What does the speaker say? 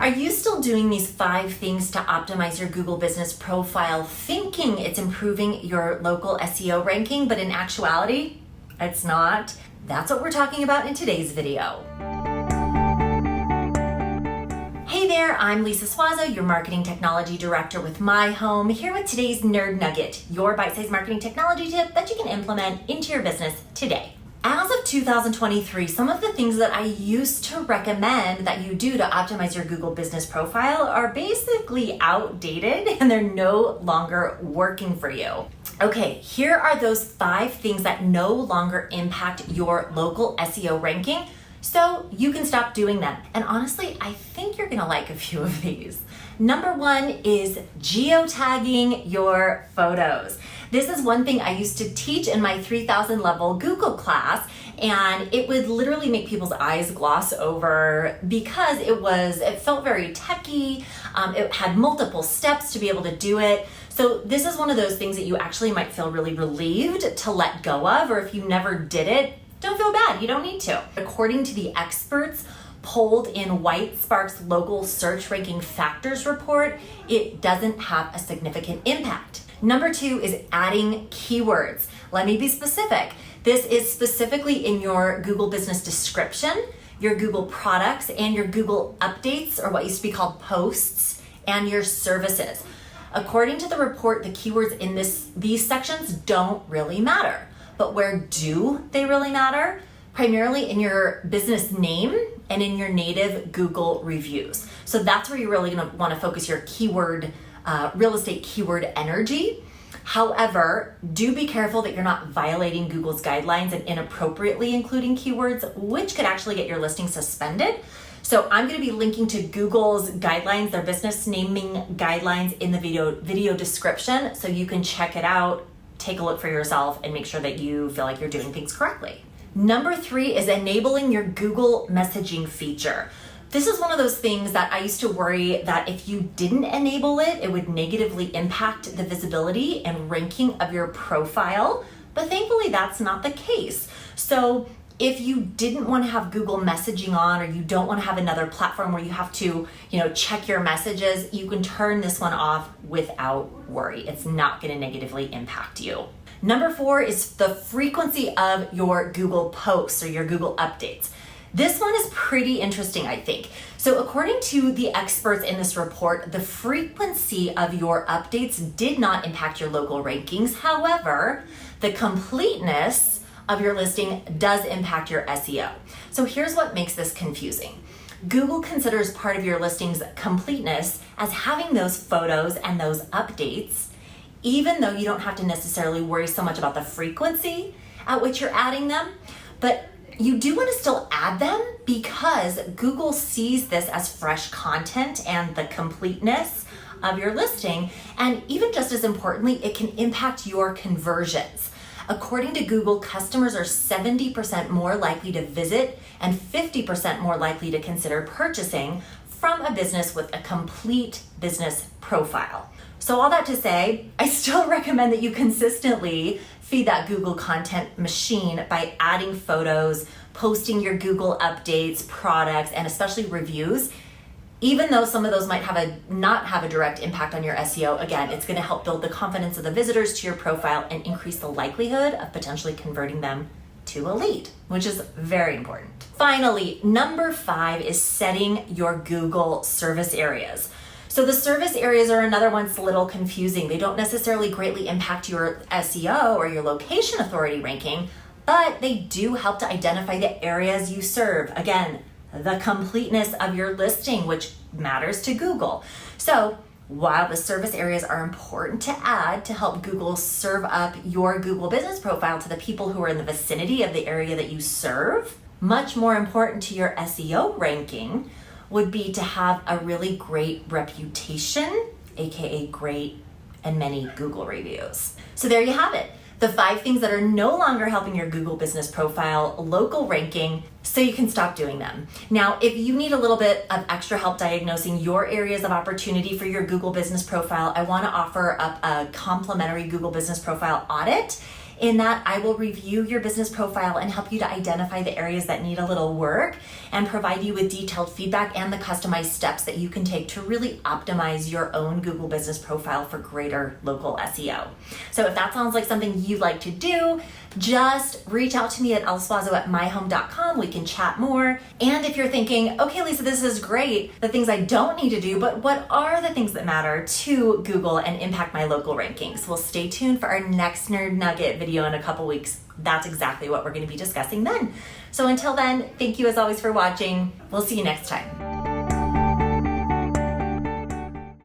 Are you still doing these 5 things to optimize your Google business profile, thinking it's improving your local SEO ranking, but in actuality, it's not? That's what we're talking about in today's video. Hey there, I'm Lisa Swazo, your Marketing Technology Director with My Home, here with today's Nerd Nugget, your bite-sized marketing technology tip that you can implement into your business today. As of 2023, some of the things that I used to recommend that you do to optimize your Google business profile are basically outdated and they're no longer working for you. Okay, here are those 5 things that no longer impact your local SEO ranking, so you can stop doing them. And honestly, I think you're gonna like a few of these. Number 1 is geo-tagging your photos. This is one thing I used to teach in my 3000 level Google class, and it would literally make people's eyes gloss over because it felt very techy. It had multiple steps to be able to do it. So this is one of those things that you actually might feel really relieved to let go of, or if you never did it, don't feel bad, you don't need to. According to the experts polled in Whitespark's Local Search Ranking Factors report, it doesn't have a significant impact. Number 2 is adding keywords. Let me be specific. This is specifically in your Google business description, your Google products, and your Google updates, or what used to be called posts, and your services. According to the report, the keywords in these sections don't really matter. But where do they really matter? Primarily in your business name and in your native Google reviews. So that's where you're really gonna wanna focus your keyword, real estate keyword energy. However, do be careful that you're not violating Google's guidelines and inappropriately including keywords, which could actually get your listing suspended. So I'm gonna be linking to Google's guidelines, their business naming guidelines in the video description, so you can check it out, take a look for yourself, and make sure that you feel like you're doing things correctly. Number 3 is enabling your Google messaging feature. This is one of those things that I used to worry that if you didn't enable it, it would negatively impact the visibility and ranking of your profile, but thankfully that's not the case. So if you didn't want to have Google messaging on, or you don't want to have another platform where you have to, check your messages, you can turn this one off without worry. It's not going to negatively impact you. Number 4 is the frequency of your Google posts or your Google updates. This one is pretty interesting, I think. So according to the experts in this report, the frequency of your updates did not impact your local rankings. However, the completeness of your listing does impact your SEO. So here's what makes this confusing. Google considers part of your listing's completeness as having those photos and those updates, even though you don't have to necessarily worry so much about the frequency at which you're adding them. But you do want to still add them because Google sees this as fresh content and the completeness of your listing. And even just as importantly, it can impact your conversions. According to Google, customers are 70% more likely to visit and 50% more likely to consider purchasing from a business with a complete business profile. So all that to say, I still recommend that you consistently feed that Google content machine by adding photos, posting your Google updates, products, and especially reviews. Even though some of those might not have a direct impact on your SEO, again, it's gonna help build the confidence of the visitors to your profile and increase the likelihood of potentially converting them to a lead, which is very important. Finally, number 5 is setting your Google service areas. So the service areas are another one that's a little confusing. They don't necessarily greatly impact your SEO or your location authority ranking, but they do help to identify the areas you serve. Again, the completeness of your listing, which matters to Google. So while the service areas are important to add to help Google serve up your Google business profile to the people who are in the vicinity of the area that you serve, much more important to your SEO ranking would be to have a really great reputation, aka great and many Google reviews. So there you have it. The 5 things that are no longer helping your Google business profile local ranking, so you can stop doing them. Now, if you need a little bit of extra help diagnosing your areas of opportunity for your Google business profile, I want to offer up a complimentary Google business profile audit. In that, I will review your business profile and help you to identify the areas that need a little work and provide you with detailed feedback and the customized steps that you can take to really optimize your own Google business profile for greater local SEO. So if that sounds like something you'd like to do, just reach out to me at lsuazo@myhome.com. We can chat more. And if you're thinking, okay, Lisa, this is great, the things I don't need to do, but what are the things that matter to Google and impact my local rankings? Well, stay tuned for our next Nerd Nugget video in a couple weeks. That's exactly what we're going to be discussing then. So until then, thank you as always for watching. We'll see you next time.